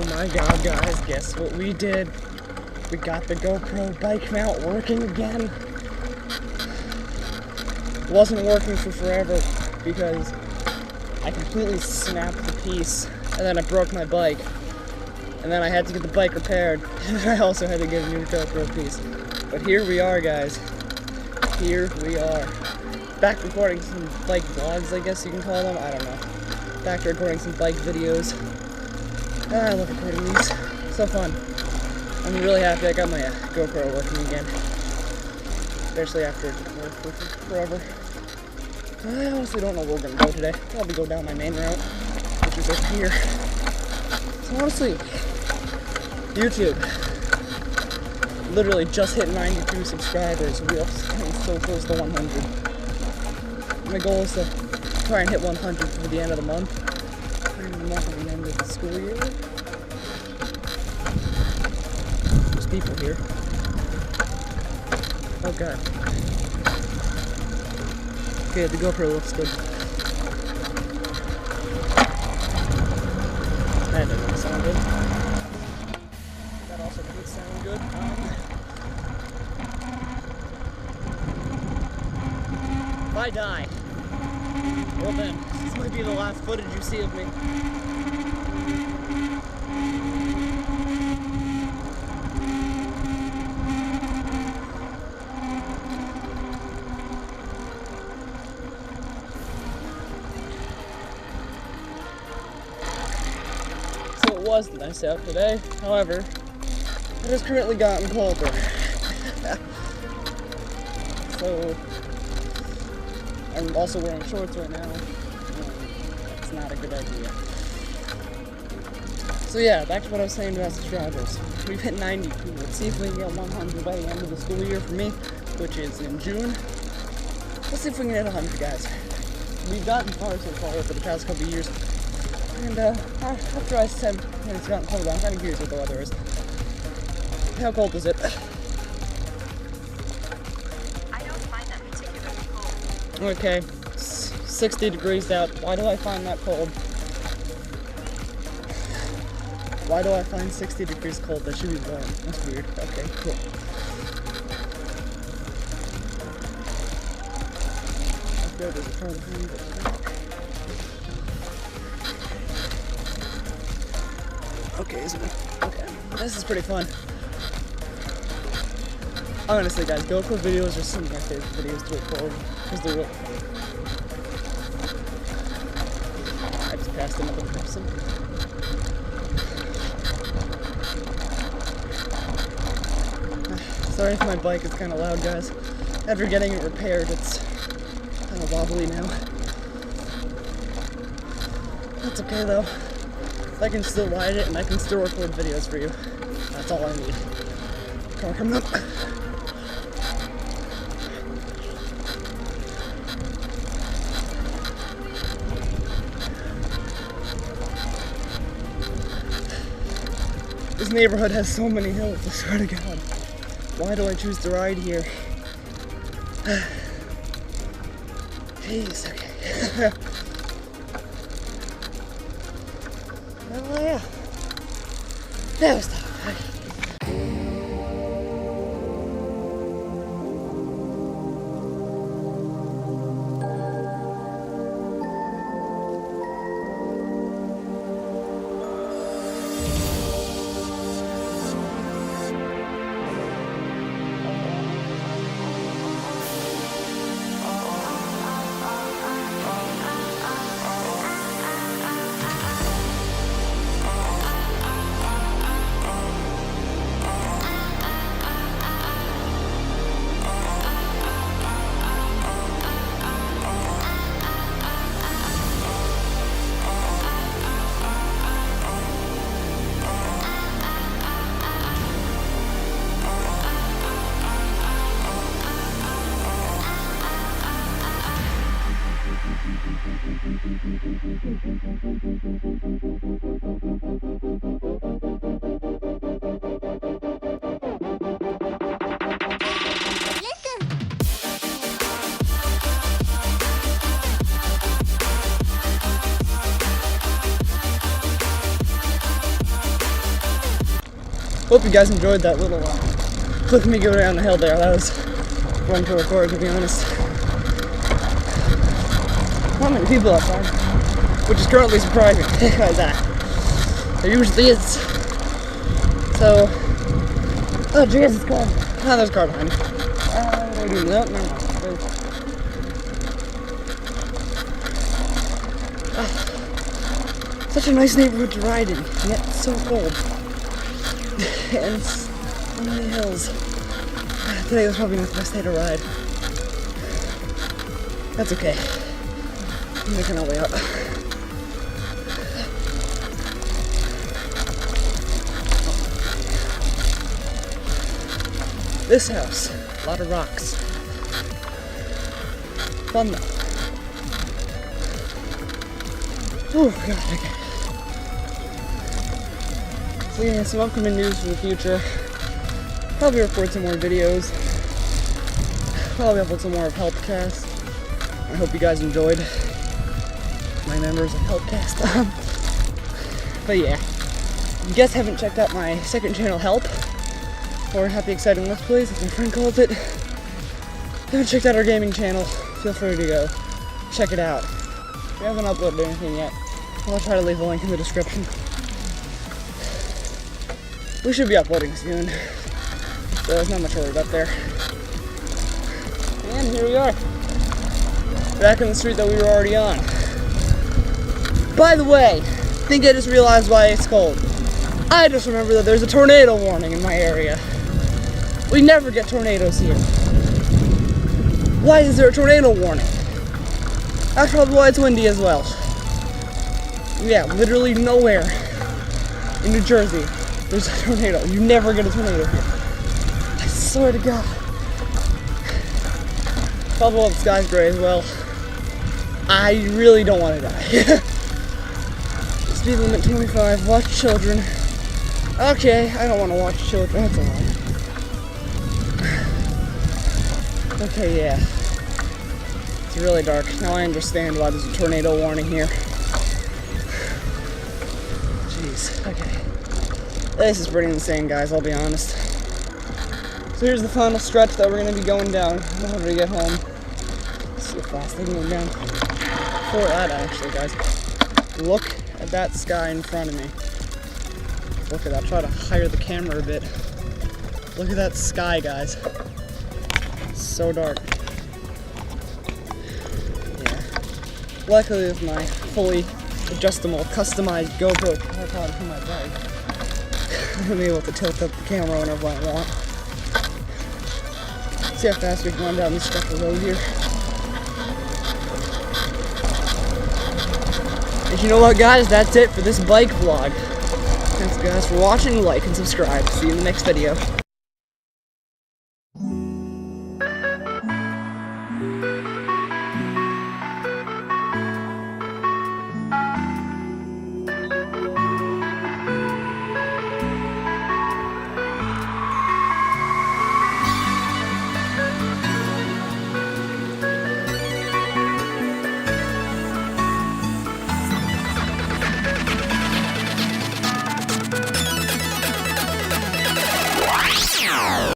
my god, guys, guess what we did? We got the GoPro bike mount working again. It wasn't working for forever because I completely snapped the piece and then I broke my bike. And then I had to get the bike repaired. And I also had to get a new GoPro piece. But here we are, guys. Here we are. Back recording some bike vlogs, I guess you can call them. I don't know. Back to recording some bike videos. I love recording these. So fun. I'm really happy I got my GoPro working again. Especially after it didn't work for forever. I honestly don't know where we're going to go today. I'll probably go down my main route, which is over here. So honestly, YouTube literally just hit 92 subscribers. We are getting so close to 100. My goal is to try and hit 100 for the end of the month. And the month of the end of the school year. There's people here. Oh god. Okay, the GoPro looks good. That doesn't sound good. That also could sound good. If I die, well then, this might be the last footage you see of me. So it was nice out today, however, it has currently gotten colder. So I'm also wearing shorts right now. It's not a good idea. So yeah, back to what I was saying about subscribers. We've hit 92. Let's see if we can get 100 by the end of the school year for me, which is in June. Let's see if we can hit 100, guys. We've gotten far so far over the past couple of years. And after I said when it's gotten cold, I'm kind of curious what the weather is. How cold is it? Okay, 60 degrees out. Why do I find that cold? Why do I find 60 degrees cold? That should be warm. That's weird. Okay, cool. Okay, there's a car behind me. Okay, isn't it? Okay, this is pretty fun. Honestly, guys, GoPro videos are some of my favorite videos to record because they're real fun. I just passed another person. Sorry if my bike is kind of loud, guys. After getting it repaired, it's kind of wobbly now. That's okay though. I can still ride it and I can still record videos for you. That's all I need. Car coming up. This neighborhood has so many hills, I swear to God. Why do I choose to ride here? Jeez, okay. Oh yeah. That was tough. Hope you guys enjoyed that little clip of me going down the hill there. That was fun to record, to be honest. Not many people outside, which is currently surprising. Like that. There usually is. So, oh jeez, it's car. Oh, there's a car behind me. What do I do? No, never mind. Such a nice neighborhood to ride in, yet so cold. And it's on the hills. Today was probably not the best day to ride. That's okay. I'm making our way up. This house, a lot of rocks. Fun though. Oh god, okay. So yeah, some upcoming news for the future. Probably record some more videos. Probably upload some more of Helpcast. I hope you guys enjoyed my members of Helpcast. But yeah, if you guys haven't checked out my second channel, Help, or Happy Exciting Let's Plays, as my friend calls it, if you haven't checked out our gaming channel, feel free to go check it out. We haven't uploaded anything yet. I'll try to leave a link in the description. We should be uploading soon, so there's not much worry up there. And here we are, back in the street that we were already on. By the way, I think I just realized why it's cold. I just remember that there's a tornado warning in my area. We never get tornadoes here. Why is there a tornado warning? That's probably why it's windy as well. Yeah, literally nowhere in New Jersey there's a tornado. You never get a tornado here. I swear to God. Probably while the sky's gray as well. I really don't want to die. Speed limit 25. Watch children. Okay, I don't want to watch children. That's all right. Okay, yeah. It's really dark. Now I understand why there's a tornado warning here. Jeez, okay. This is pretty insane, guys, I'll be honest. So here's the final stretch that we're going to be going down in order to get home. Let's see how fast I can go down. Before that, actually, guys, look at that sky in front of me. Look at that. Try to higher the camera a bit. Look at that sky, guys. It's so dark. Yeah. Luckily, with my fully adjustable, customized GoPro tripod for my bike, I'm able to tilt up the camera whenever I want. See how fast we can run down this stretch of road here. And you know what, guys? That's it for this bike vlog. Thanks, guys, for watching. Like and subscribe. See you in the next video.